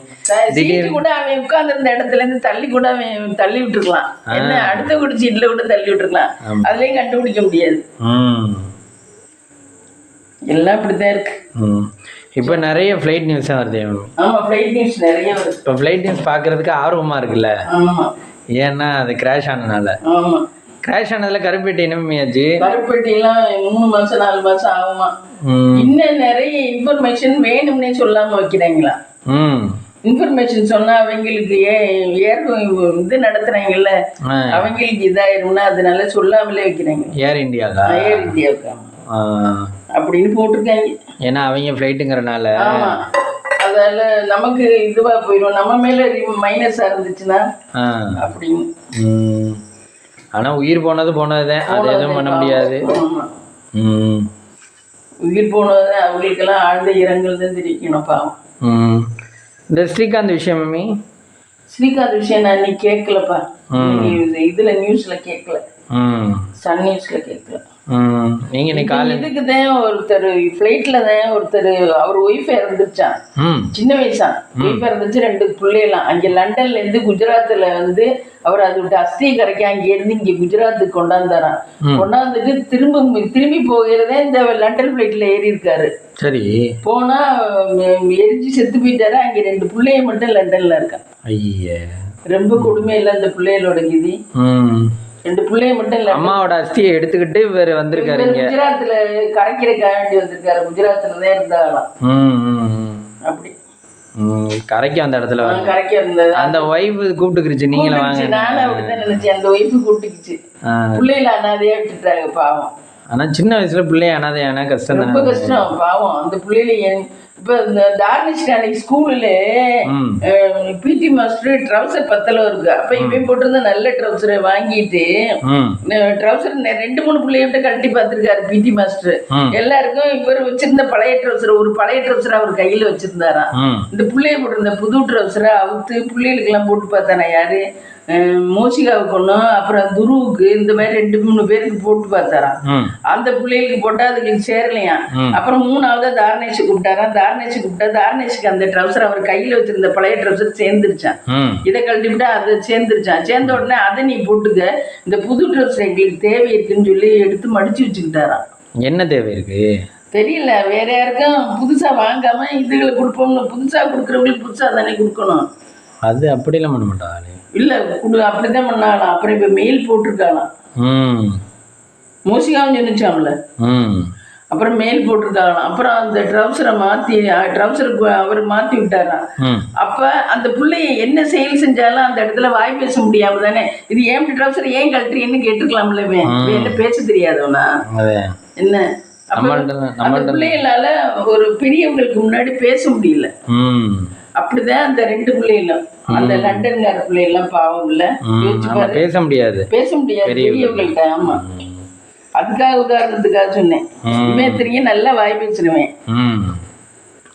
சீட்டு கூட அவன் உட்கார்ந்து இருந்த இடத்துல இருந்து தள்ளி கூட அவன் தள்ளி விட்டுருக்கலாம். என்ன அடுத்த கூட சீட்ல கூட தள்ளி விட்டுருக்கலாம். அதுலயும் கண்டுபிடிக்க முடியாது. எல்லாம் இப்படிதான் இருக்கு. இப்போ நிறைய ஃப்ளைட் நியூஸ் வருது. ஆமா, ஃப்ளைட் நியூஸ் நிறைய வருது. இப்போ ஃப்ளைட் நியூஸ் பார்க்கறதுக்கு ஆர்வமா இருக்குல்ல? ஆமா. ஏன்னா அது கிராஷ் ஆனதுனால. ஆமா, கிராஷ் ஆனதுல கருப்பேட்டை என்னமையாச்சு? கருப்பேட்டையெல்லாம் 3 மாசம் 4 மாசம் ஆகுமா. இன்னும் நிறைய இன்ஃபர்மேஷன் வேணும்னே சொல்லாம வைக்கிறாங்களா. இன்ஃபர்மேஷன் சொன்னா அவங்களுக்கு இது நடத்துறாங்கல்ல, அவங்களுக்கு இதாயிரும்னா அதனால சொல்லாமலே வைக்கிறாங்க. ஏர் இந்தியாக்கா? ஏர் இந்தியாவுக்கு அப்படின்னு போட்டிருக்காங்க. ஏன்னா அவங்க ஃப்ளைட்டுங்கிறனால. அதால நமக்கு இதுவா போயிடும், நம்ம மேல மைனஸா இருந்துச்சுன்னா அப்படின்னு. ஆனா உயிர் போனதுதான், அது எதுவும் பண்ண முடியாது. உயிர் போனதுதான், அவங்களுக்கெல்லாம் ஆழ்ந்த இரங்கல் தான் தெரிவிக்கணும் பாவம். இந்த ஸ்ரீகாந்த் விஷயம் மம்மி, ஸ்ரீகாந்த் விஷயம் நான் இன்னைக்கு கேட்கலப்பா. இதுல நியூஸ்ல கேட்கல, சன் நியூஸ்ல கேட்கல. நீங்க இதுக்கு தான் ஒருத்தர் ஃபிளைட்ல தான் ஒருத்தர் அவர் ஒய்ஃப் இறந்துச்சான். சின்ன வயசா ஒய்ஃப் இறந்துச்சு, 2 பிள்ளைலாம். அங்க லண்டன்ல இருந்து குஜராத்ல வந்து அவர் அது விட்டு அஸ்தியை கரைக்க அங்க இருந்து இங்க குஜராத்துக்கு கொண்டாந்தாராம். கொண்டாந்துட்டு திரும்பி போகிறதே இந்த லண்டன் ஃபிளைட்ல ஏறி இருக்காரு. சரி, போனா எரிஞ்சு செத்து போயிட்டாரு. அங்க 2 பிள்ளைய மட்டும் லண்டன்ல இருக்கான். ஐயா, ரொம்ப கொடுமை இல்ல அந்த பிள்ளைகளோட கிதி. 2 பிள்ளைய மட்டும் இல்ல, அம்மாவோட அஸ்தியை எடுத்துக்கிட்டு இவர் வந்திருக்காரு. குஜராத்ல கரைக்கிறதுக்காக வேண்டி வந்திருக்காரு. குஜராத்ல தான் இருந்தாலாம். அப்படி கரைக்கு அந்த இடத்துல கரைக்க இருந்தது. அந்த ஒய்ஃப் கூப்பிட்டுக்கிச்சு, நீங்கள வாங்க. நானும் அப்படிதான் நினைச்சேன். அந்த ஒய்ஃப் கூப்பிட்டுக்கிச்சு. பிள்ளைல அனாதையா விட்டுட்டாங்க பாவம். ஆனா சின்ன வயசுல பிள்ளைய அனாதையான கஷ்டம், ரொம்ப கஷ்டம் பாவம் அந்த பிள்ளைல. இப்ப இந்த தார்னிஷ் அன்னைக்கு ஸ்கூல்ல பிடி மாஸ்டர் ட்ரௌசர் பத்தல இருக்கு. அப்ப இவன் போட்டிருந்த நல்ல ட்ரௌசரை வாங்கிட்டு ட்ரௌசர் 2-3 பிள்ளைகிட்ட கழட்டி பார்த்திருக்காரு பிடி மாஸ்டர். எல்லாருக்கும் இவர் வச்சிருந்த பழைய ட்ரௌசர், ஒரு பழைய ட்ரௌசரை அவர் கையில வச்சிருந்தாராம். இந்த பிள்ளைய போட்டிருந்த புது ட்ரௌசரை அவுத்து பிள்ளைகளுக்கு எல்லாம் போட்டு பார்த்தானா யாரு, மோசிகாவுக்கு ஒன்றும் அப்புறம் துருவுக்கு, இந்த மாதிரி 2-3 பேருக்கு போட்டு பார்த்தாராம். அந்த பிள்ளைகளுக்கு போட்டா அதுங்களுக்கு சேரலையா. அப்புறம் 3ஆவதா தாரணேஷ் கூப்பிட்டாராம். தாரணேஷ் கூப்பிட்டா தாரணேஷுக்கு அந்த ட்ரௌசர் அவர் கையில வச்சிருந்த பழைய ட்ரௌசர் சேர்ந்துருச்சான். இதை கழட்டிவிட்டா அது சேர்ந்துருச்சான். சேர்ந்த உடனே அதை நீ போட்டுக்க, இந்த புது ட்ரௌசர் எங்களுக்கு தேவை இருக்குன்னு சொல்லி எடுத்து மடிச்சு வச்சுக்கிட்டாராம். என்ன தேவை இருக்கு தெரியல, வேற யாருக்கும் புதுசா வாங்காம இதுகளை கொடுப்போம்னு. புதுசா கொடுக்குறவங்களுக்கு புதுசா தானே கொடுக்கணும். அது அப்படிலாம் பண்ண மாட்டாங்க. இல்ல அப்படிதான் பண்ணாலாம். அப்புறம் இப்ப மெயில் போட்டிருக்காளாம். மோசிகாவும் சொன்னிச்சாம்ல. அப்புறம் மேல் போட்டிருக்காங்களாம். அப்புறம் அந்த ட்ரௌசருக்கு அவர் மாற்றி விட்டாராம். அப்போ அந்த பிள்ளைய என்ன செயல் செஞ்சாலும் அந்த இடத்துல வாய் பேச முடியாம தானே, இது ஏன் ட்ரௌசர் ஏன் கழட்டுறீன்னு கேட்டுருக்கலாம்ல. என்ன பேச தெரியாதவனா என்ன? அந்த பிள்ளைகளால ஒரு பெரியவங்களுக்கு முன்னாடி பேச முடியல. அப்படிதான் அந்த 2 பிள்ளைகளும், அந்த லண்டன்கார பிள்ளைகள்லாம் பாவம் இல்ல, பேச முடியாது பெரியவங்கள்ட்ட. ஆமா, அதுக்காக உதாரணத்துக்காக சொன்னேன். இவன் தெரியும் நல்லா வாய் பேசுறேன்.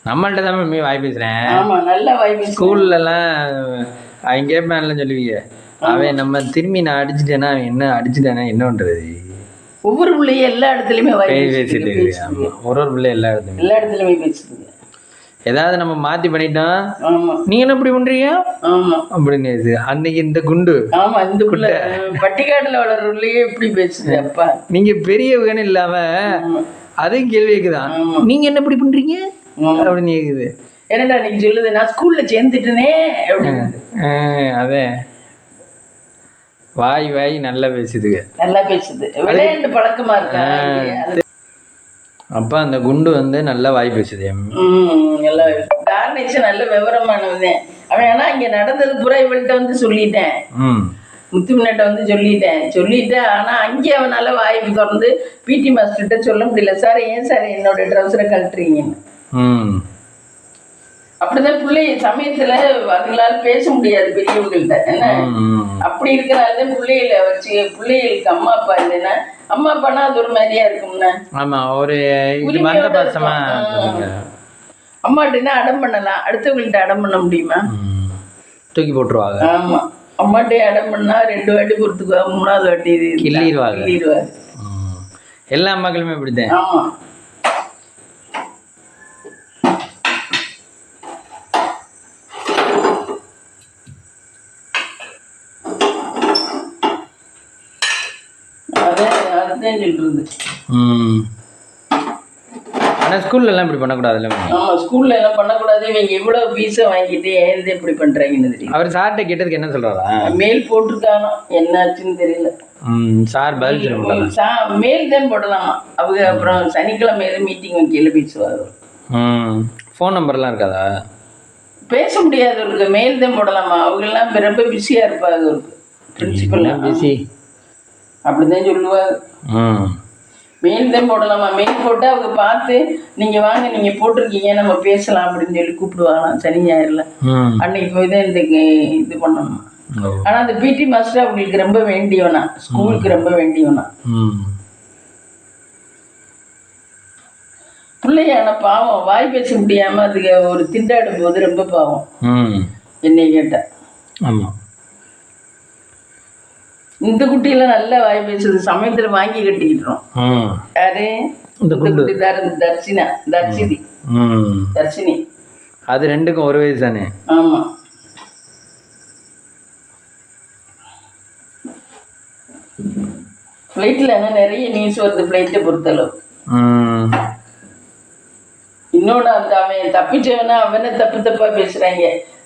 நம்மள்ட்ட தான் வாய் பேசுறேன். ஆமா, நல்லா வாய் பேசுறேன். ஸ்கூல்ல எல்லாம் அவங்க கேட்பேன்லாம் சொல்லுவீங்க, அவன் நம்ம திரும்பி நான் அடிச்சுட்டேன்னா என்ன அடிச்சுட்டேன்னா என்ன பண்றது? ஒவ்வொரு பிள்ளையும் எல்லா இடத்துலயுமே வாய் பேசிட்டு ஒரு பிள்ளை எல்லா இடத்துலயுமே பேசுதுங்க. ஏதாவது நம்ம மாத்தி பண்ணிட்டோம், நீங்க என்ன இப்படி பண்றீங்க அப்படின்னு அன்னைக்கு இந்த குண்டு. ஆமா, இந்த குள்ள பட்டிக்காட்டுல வளர்றதுலயே இப்படி பேசுது. அப்பா நீங்க பெரியவங்கன்னு இல்லாம அதையும் கேள்வி கேக்குதான், நீங்க என்ன இப்படி பண்றீங்க அப்படின்னு கேக்குது. என்னடா நீங்க சொல்லுது, நான் ஸ்கூல்ல சேர்ந்துட்டேனே அப்படின்னு. அதே வாய் நல்லா பேசுதுங்க, நல்லா பேசுது, விளையாண்டு பழக்கமா இருக்கு. அப்ப அந்த குண்டு நல்லா வாய் பேசுது. நல்லா கார்னேஷன் நல்ல விவரமானவன் அவன். ஆனா இங்க நடந்தது பூரா இவள்கிட்ட சொல்லிட்டேன், முத்துமின்ட்ட சொல்லிட்டேன். ஆனா அங்கே அவனால வாய் திறந்து பிடி மாஸ்டர்கிட்ட சொல்ல முடியல. சார் ஏன் சார் என்னோட ட்ரௌசரை கழட்டுறீங்கன்னு. அப்படிதான் பிள்ளை சமயத்துல அதுங்களால பேச முடியாது பெரியவங்கள்ட்ட. என்ன அப்படி இருக்கிறாலும் பிள்ளைகளுக்கு அம்மா அப்பா இல்லைன்னா, அம்மா அப்பானா அது ஒரு மாதிரியா இருக்கும்னா. ஆமா, ஒரு அம்மாட்டினா அடம் பண்ணலாம், அடுத்தவங்கள்ட்ட அடம் பண்ண முடியுமா? தூக்கி போட்டுருவாங்க. ஆமா, அம்மாட்டே அடம் பண்ணா 2 வாட்டி பொறுத்துக்குவாங்க, 3வது வாட்டி கிள்ளிடுவாங்க. எல்லா அம்மாக்களுமே இப்படிதான். ஆமா, ஸ்கூல்ல எல்லாம் இப்படி பண்ணக்கூடாதுல்ல. ஆமா, ஸ்கூல்ல எல்லாம் பண்ணக்கூடாது. இவங்க எவ்வளவு ஃபீஸை வாங்கிட்டு ஏன் இப்படி பண்றாங்கன்னு தெரியும். அவர் சார்ட்ட கேட்டதுக்கு என்ன சொல்றாரா? மேல் போட்டிருக்கானோ, என்னாச்சுன்னு தெரியல. சார் பதில் சொல்ல மேல் தான் போடலாமா அவங்க. அப்புறம் சனிக்கிழமை எதுவும் மீட்டிங் வைக்கல பேசுவார். ஃபோன் நம்பர்லாம் இருக்காதா? பேச முடியாதவருக்கு மேல் தான் போடலாமா. அவங்க எல்லாம் ரொம்ப பிஸியா இருப்பாங்க. அவருக்கு பிரின்சிபல் பிஸி அப்படிதான் சொல்லுவாங்க. மெயில் தான் போடலாமா. மெயில் போட்டு அவங்க பார்த்து நீங்க வாங்க, நீங்க போட்டிருக்கீங்க, நம்ம பேசலாம் அப்படின்னு சொல்லி கூப்பிடுவாங்களாம் சனி ஞாயிறுல. அன்னைக்கு போய் தான் இந்த இது பண்ணணும். ஆனா அந்த பிடி மாஸ்டர் அவங்களுக்கு ரொம்ப வேண்டியவனா, ஸ்கூலுக்கு ரொம்ப வேண்டியவனா. பிள்ளையான பாவம், வாய் பேச முடியாம அதுக்கு ஒரு திண்டாடும் போது ரொம்ப பாவம் என்னை கேட்டா. ஆமா, இந்த குட்டியெல்லாம் நல்லா வாய் பேசுது. சமயத்துல வாங்கி கட்டிக்கிட்டோம். யாரு? இந்த குட்டி தர்ஷினி. அது 2க்கும் ஒரு வயசு தானே? ஆமா, ஃப்ளைட்ல நிறைய நியூஸ் வருது ஃப்ளைட்டை பொறுத்தளவு. இன்னொன்று அந்த அவன் தப்பிச்சவனா அவனை தப்பா பேசுறாங்க.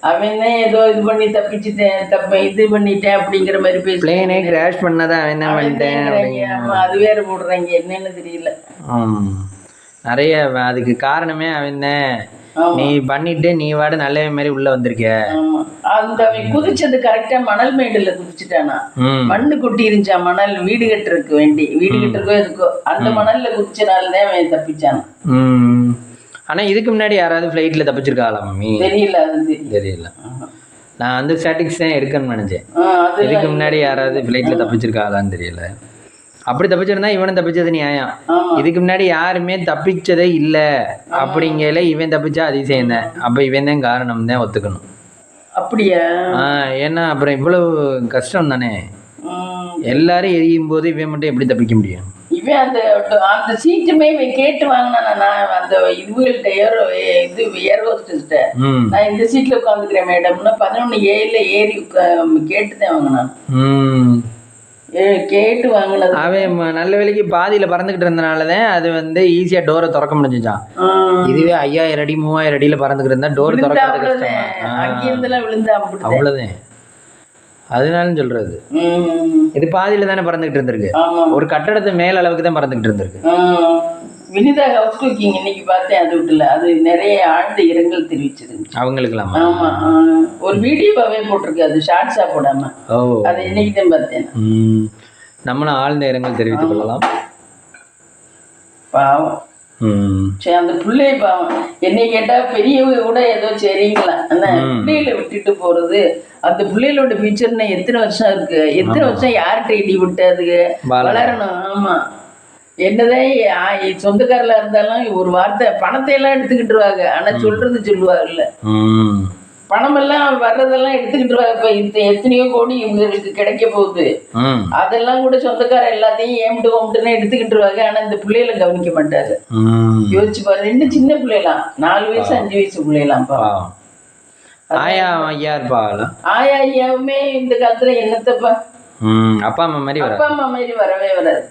அவன் தான் ஏதோ இது பண்ணி தப்பிச்சுட்டேன், இது பண்ணிட்டேன் அப்படிங்கிற மாதிரி பிளேனே கிராஷ் பண்ணதான் அவன் என்ன பண்ணிட்டேன். அது வேற போடுறாங்க, என்னன்னு தெரியல. நிறைய அதுக்கு காரணமே அவன் தான். நீ பண்ணிட்டு நீ வாட நல்ல மாதிரி உள்ள வந்திருக்க. அந்த அவன் குதிச்சது கரெக்டா மணல் மேடுல குதிச்சுட்டானா. மண்ணு கொட்டி இருந்துச்சா, மணல் வீடு கட்டுறதுக்கு வேண்டி, வீடு கட்டுறக்கோ இருக்கோ அந்த மணல்ல குதிச்சனாலதான் அவன் தப்பிச்சான். ஆனா இதுக்கு முன்னாடி யாராவது ஃப்ளைட்ல தப்பிச்சிருக்காளா மம்மி? தெரியல. நான் ஸ்டாட்டிக்ஸ் தான் எடுக்கணும்னு நினைச்சேன். இதுக்கு முன்னாடி யாராவது ஃப்ளைட்ல தப்பிச்சிருக்காளான்னு தெரியல. அப்படி தப்பிச்சிருந்தா இவனும் தப்பிச்சது நியாயம். இதுக்கு முன்னாடி யாருமே தப்பிச்சதே இல்லை அப்படிங்கல இவன் தப்பிச்சா அதிசயம் தான். அப்ப இவன் தான் காரணம் தான் ஒத்துக்கணும். அப்படியா? ஏன்னா அப்புறம் இவ்வளவு கஷ்டம் தானே. எல்லாரும் எரியும் போது இவன் மட்டும் எப்படி தப்பிக்க முடியும்? இவன் அந்த சீட்டுமே இவன் கேட்டு வாங்கினா. நான் அந்த இதுகள்கிட்ட ஏர் ஹோஸ்டஸ்ட்ட நான் இந்த சீட்ல உட்காந்துக்கிறேன் மேடம்னா 11A ஏறி கேட்டுதான் வாங்கினான். கேட்டு வாங்கினது. அவன் நல்ல வேலைக்கு பாதியில பறந்துகிட்டு இருந்தனாலதான் அது ஈஸியா டோரை திறக்க முடிஞ்சுச்சான். இதுவே 5000 அடி 3000 அடியில பறந்துகிட்டு இருந்தா டோர் திறக்கிறது கஷ்டம். அவ்வளவுதான். அதனால சொல்றது இது பாதியில தானே பறந்துகிட்டு இருந்திருக்கு. ஒரு கட்டடத்தை மேல அளவுக்கு தான் பறந்துகிட்டு இருந்திருக்கு. வினிதா ஹவுஸ் குக்கிங் இன்னைக்கு பார்த்தேன், அது விட்டுல அது நிறைய ஆழ்ந்த இரங்கல் தெரிவிச்சிருந்துச்சு அவங்களுக்குலாமா? ஆமா, ஒரு வீடியோவாவே போட்டிருக்கு, அது ஷார்ட்ஸா போடாம. ஓ, அது இன்னைக்கு தான் பார்த்தேன். நம்மளும் ஆழ்ந்த இரங்கல் தெரிவித்துக் கொள்ளலாம். பாவம். சரி, அந்த பிள்ளைய பாவம். என்னை கேட்டா பெரியவங்க கூட ஏதோ சரிங்களா, ஆனா பிள்ளைகளை விட்டுட்டு போறது, அந்த பிள்ளைகளோட ஃபியூச்சர்னா எத்தனை வருஷம் இருக்கு, எத்தனை வருஷம் யார்கிட்ட இடி விட்டு அதுக்கு வளரணும். ஆமா, என்னதான் சொந்தக்காரலா இருந்தாலும் ஒரு வார்த்தை பணத்தை எல்லாம் எடுத்துக்கிட்டுருவாங்க, ஆனா சொல்றது சொல்லுவாங்கல்ல, பணமெல்லாம் வர்றதெல்லாம் எடுத்துக்கிட்டுருவாங்க. இப்ப எத்தனையோ கோடி இவங்களுக்கு கிடைக்க போகுது, அதெல்லாம் கூட சொந்தக்கார எல்லாத்தையும் ஏம்பிட்டு ஓம்பிட்டுன்னு எடுத்துக்கிட்டுருவாங்க, ஆனா இந்த பிள்ளைகளை கவனிக்க மாட்டாங்க. யோசிச்சு பாரு, 2 சின்ன பிள்ளைலாம், 4 வயசு 5 வயசு பிள்ளைலாம். ஆயா ஐயா இருப்பாங்களா? ஆயா ஐயாவுமே இந்த காலத்துல என்னத்தப்பா, அப்பா அம்மா மாதிரி வரவே வராது.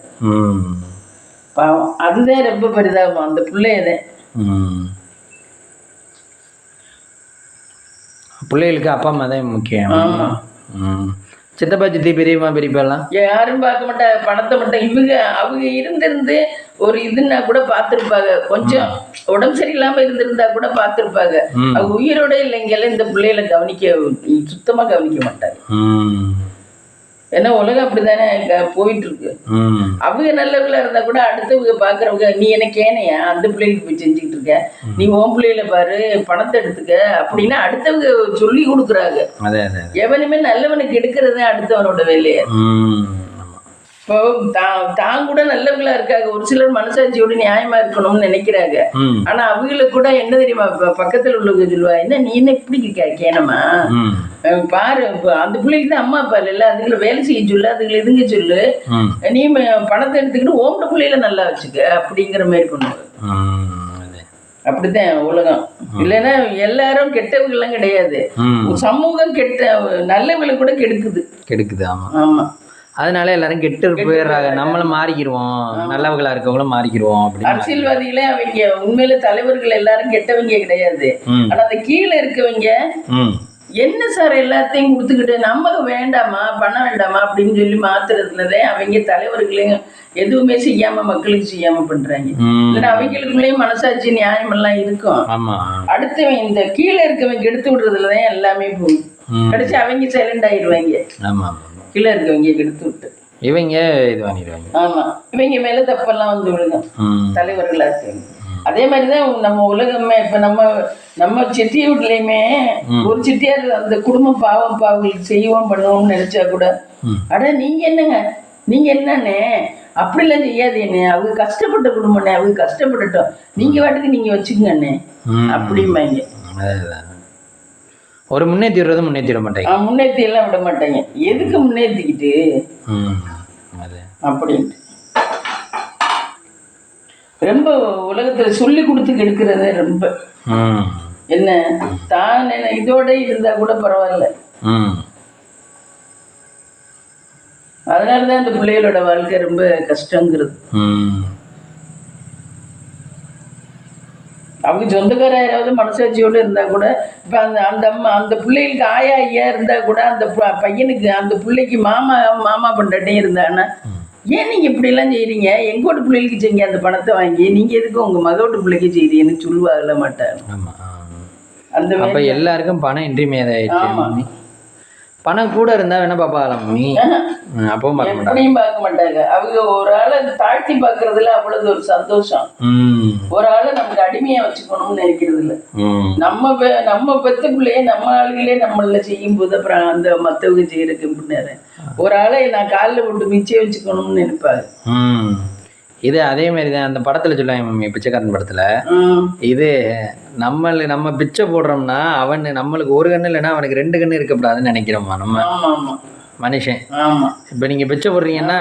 பாவம், அதுதான் ரொம்ப பரிதாபம் அந்த பிள்ளையதான். பிள்ளைகளுக்கு அப்பா அம்மா தான் முக்கியம். சித்தப்பா சித்தி பெரியம்மா பெரியப்பாலாம் யாரும் பார்க்க மாட்டாங்க, பணத்தை மட்டும். அவங்க இருந்திருந்து ஒரு இதுன்னா கூட பார்த்துருப்பாங்க, கொஞ்சம் உடம்பு சரியில்லாம இருந்திருந்தா கூட பார்த்துருப்பாங்க. அவங்க உயிரோட இல்லைங்கெல்லாம் இந்த பிள்ளைகளை சுத்தமா கவனிக்க மாட்டாங்க. ஏன்னா உலகம் அப்படித்தானே போயிட்டு இருக்கு. அவங்க நல்லவங்களா இருந்தா கூட அடுத்தவங்க பாக்குறவங்க, நீ எனக்கு ஏனையா அந்த பிள்ளைகளுக்கு போய் செஞ்சுக்கிட்டு இருக்க, நீ உன் பிள்ளைகளை பாரு, பணத்தை எடுத்துக்க அப்படின்னா அடுத்தவங்க சொல்லி கொடுக்குறாங்க. எவனுமே நல்லவனுக்கு எடுக்கிறது அடுத்தவனோட வேலையை. இப்போ தான் கூட நல்லவங்களா இருக்காங்க, ஒரு சிலர் மனசாட்சியோட நியாயமா இருக்கணும்னு நினைக்கிறாங்க. ஆனா அவங்களுக்கு கூட என்ன தெரியுமா, பக்கத்துல உள்ளவங்க சொல்லுவா, என்ன நீ என்ன இப்படி கேனமா பாரு, அந்த பிள்ளைக்கு தான் அம்மா அப்பா இல்ல, அதுக்குள்ள வேலை செய்ய சொல்லு, அதுக்குள்ள இதுங்க சொல்லு, நீ பணத்தை எடுத்துக்கிட்டு ஓம்பு பிள்ளையில நல்லா வச்சுக்க அப்படிங்கிற மாதிரி பண்ணுவாங்க. அப்படித்தான் உலகம். இல்லைன்னா எல்லாரும் கெட்டவங்க எல்லாம் கிடையாது, சமூகம் நல்லவங்களை கூட கெடுக்குது. ஆமா, அதனால எல்லாரும் கெட்டு போயிடுறாங்க, நம்மளும் மாறிக்கிடுவோம், நல்லவங்களா இருக்கவங்களும் மாறிக்கிடுவோம். அப்படி அரசியல்வாதிகளே அவங்க உண்மையில தலைவர்கள் எல்லாரும் கெட்டவங்க கிடையாது, ஆனா அந்த கீழே இருக்கவங்க என்ன சார் எல்லாத்தையும் கொடுத்துக்கிட்டு நமக்கு வேண்டாமா பணம் வேண்டாமா அப்படின்னு சொல்லி மாத்துறதுலதான் அவங்க தலைவர்களையும் எதுவுமே செய்யாம மக்களுக்கு செய்யாம பண்றாங்க. இல்லைன்னா அவங்களுக்குள்ளேயும் மனசாட்சி நியாயம் எல்லாம் இருக்கும். அடுத்தவன் இந்த கீழே இருக்கவங்க எடுத்து விடுறதுலதான் எல்லாமே போகும். கடைசி அவங்க சைலண்ட் ஆயிடுவாங்க, கீழே இருக்கவங்க எடுத்து விட்டு இவங்க இது பண்ணிடுவாங்க. ஆமா, இவங்க மேல தப்பெல்லாம் வந்து விழுகும் தலைவர்களா இருக்காங்க. அதே மாதிரிதான் நம்ம உலகமே. இப்ப நம்ம சிட்டிய வீட்லயுமே ஒரு சிட்டியார் அந்த குடும்பம் பாவங்களுக்கு செய்வோம் பண்ணுவோம்னு நினைச்சா கூட, அட நீங்க என்னன்னு அப்படிலாம் செய்யாதேன்னு, அவங்க கஷ்டப்பட்ட குடும்பம்னே, அவங்க கஷ்டப்பட்டுட்டோம், நீங்க வாட்டுக்கு நீங்க வச்சுக்கங்கண்ணே அப்படிம்பாங்க. ஒரு முன்னேற்றிட மாட்டாங்க, முன்னேற்றி எல்லாம் விட மாட்டாங்க. எதுக்கு முன்னேற்றிக்கிட்டு அப்படின்ட்டு ரொம்ப உலகத்துல சொல்லி கொடுத்து கெடுக்கிறத ரொம்ப என்ன தான் இதோட இருந்தா கூட பரவாயில்ல. அதனாலதான் அந்த பிள்ளைகளோட வாழ்க்கை ரொம்ப கஷ்டங்கிறது. அவங்க சொந்தக்கார யாராவது மனசாட்சியோடு இருந்தா கூட, இப்ப அந்த அம்மா அந்த பிள்ளைகளுக்கு ஆயா ஐயா இருந்தா கூட, அந்த பையனுக்கு அந்த பிள்ளைக்கு மாமா பண்டாட்டையும் இருந்தாங்கன்னா, ஏன் நீங்க இப்படி எல்லாம் செய்யறீங்க, எங்கோட பிள்ளைகளுக்கு செய்யுங்க அந்த பணத்தை வாங்கி, நீங்க எதுக்கு உங்க மகோட்டு பிள்ளைக்கு செய்யறீங்கன்னு சொல்லுவாங்கல்ல மாட்டாங்க. அந்த மாதிரி எல்லாருக்கும் பணம் இன்றியமையாதாயிடுச்சு. பணம் கூட இருந்தா வேணா பாப்பாங்களாம், நீ அப்பவும் எப்படியும் பார்க்க மாட்டாங்க. அவங்க ஒரு ஆளை தாழ்த்தி பாக்குறதுல அவ்வளவு ஒரு சந்தோஷம். ஒரு ஆளை நமக்கு அடிமையா வச்சுக்கணும்னு நினைக்கிறது இல்ல. நம்ம பெத்த பிள்ளைய நம்ம ஆளுகளே நம்மள செய்யும் போது அப்புறம் அந்த மத்தவங்க செய்யறதுக்கு முன்னேற ஒரு ஆளை நான் காலில் போட்டு மிச்சம் வச்சுக்கணும்னு நினைப்பாரு. இது அதே மாதிரிதான் அந்த படத்துல சொல்லுவாங்க, பிச்சைக்காரன் படத்துல, இது நம்ம பிச்சை போடுறோம்னா அவன் நம்மளுக்கு ஒரு கண்ணு இல்லைன்னா அவனுக்கு 2 கண்ணு இருக்கக்கூடாதுன்னு நினைக்கிறோமா நம்ம மனுஷன். இப்ப நீங்க பிச்சை போடுறீங்கன்னா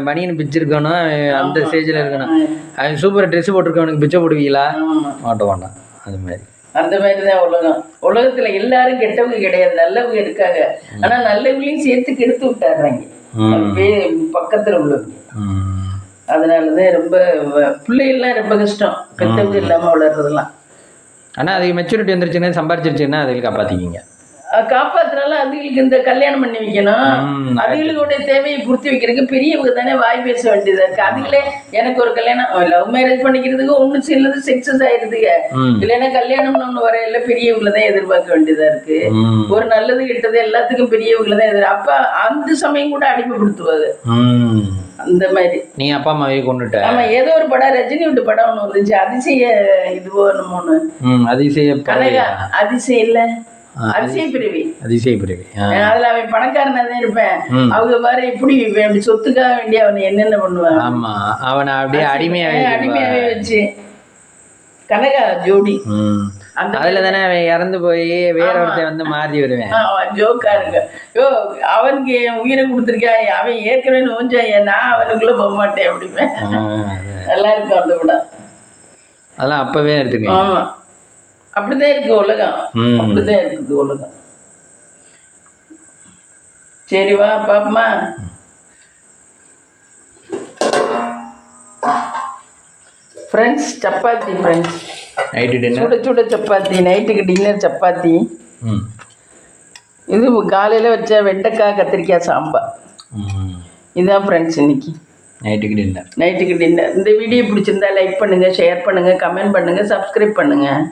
பனியன் பிச்சு இருக்கணும், அந்த ஸ்டேஜ்ல இருக்கணும். அவன் சூப்பர் ட்ரெஸ் போட்டிருக்கவனுக்கு பிச்சை போடுவீங்களா? மாட்ட வேண்டாம். அது மாதிரி அந்த மாதிரிதான் உலகம். உலகத்துல எல்லாரும் கெட்டவங்க கிடையாது, நல்லவங்க இருக்காங்க. ஆனா நல்லவங்களையும் சேர்த்து கெடுத்து விட்டாடுறாங்க பக்கத்துல உள்ளவங்க. அதனாலதான் ரொம்ப பிள்ளைகள்லாம் ரொம்ப கஷ்டம், பெற்றவங்க இல்லாம வளர்றதெல்லாம். ஆனா அதுக்கு மெச்சூரிட்டி வந்துருச்சுன்னா, சம்பாரிச்சிருச்சுன்னா அதுக்கு காப்பாத்திக்கிங்க. காப்பாத்துனாலும் அதுகளுக்கு இந்த கல்யாணம் பண்ணி வைக்கணும். அதுகளுடைய தேவையை பூர்த்தி வைக்கிறதுக்கு பெரியவங்க தானே வாய் பேச வேண்டியதா இருக்கு. அதுகளே எனக்கு ஒரு கல்யாணம் லவ் மேரேஜ் பண்ணிக்கிறதுக்கு ஒண்ணு சிலது சக்சஸ் ஆயிருதுங்க. இல்லைன்னா கல்யாணம்னு ஒண்ணு வரையில பெரியவங்களை தான் எதிர்பார்க்க வேண்டியதா இருக்கு. ஒரு நல்லது கெட்டது எல்லாத்துக்கும் பெரியவங்களை தான் அப்ப அந்த சமயம் கூட அடிமைப்படுத்துவாங்க. அந்த மாதிரி நீ அப்பா அம்மாவே கொண்டுட்ட. ஆமா, ஏதோ ஒரு படம் ரஜினி விட்டு படம் ஒண்ணு வந்துச்சு, அதிசய இதுவோ என்னமோன்னு. அதிசயம் இல்ல, அதிசய பிரிவி. அதிசய பிரிவி. அதுல அவன் பணக்காரனா தான் இருப்பேன். அவங்க வேற இப்படி சொத்துக்காக வேண்டிய அவனை என்னென்ன பண்ணுவாங்க. ஆமா, அவனை அப்படியே அடிமையாவே வச்சு கனகா ஜோடி. அதுல தானே அவன் இறந்து போய் வேற ஒருத்தன் வந்து மாறி வருவேன். ஜோக்கா இருக்கு. அவனுக்கு என் உயிரை கொடுத்துருக்கா, அவன் ஏற்கனவே நோஞ்சாய, நான் அவனுக்குள்ள போக மாட்டேன் அப்படிப்பேன். நல்லா இருக்கும் அந்த படம். அதெல்லாம் அப்பவே எடுத்துக்கேன். ஆமா, அப்படிதான் இருக்கு உலகம். அப்படிதான் இருக்குது உலகம். சரி வா பாப்பமா. ஃப்ரெண்ட்ஸ், சப்பாத்தி ஃப்ரெண்ட்ஸ். நைட்டு டின்னர் சுட சுட சப்பாத்தி. நைட்டுக்கு டின்னர் சப்பாத்தி. இது காலையில் வச்ச வெண்டைக்காய் கத்திரிக்காய் சாம்பார். இதுதான் ஃப்ரெண்ட்ஸ் இன்னைக்கு நைட்டுக்கு டின்னர். இந்த வீடியோ பிடிச்சிருந்தா லைக் பண்ணுங்கள், ஷேர் பண்ணுங்கள், கமெண்ட் பண்ணுங்கள், சப்ஸ்கிரைப் பண்ணுங்கள்.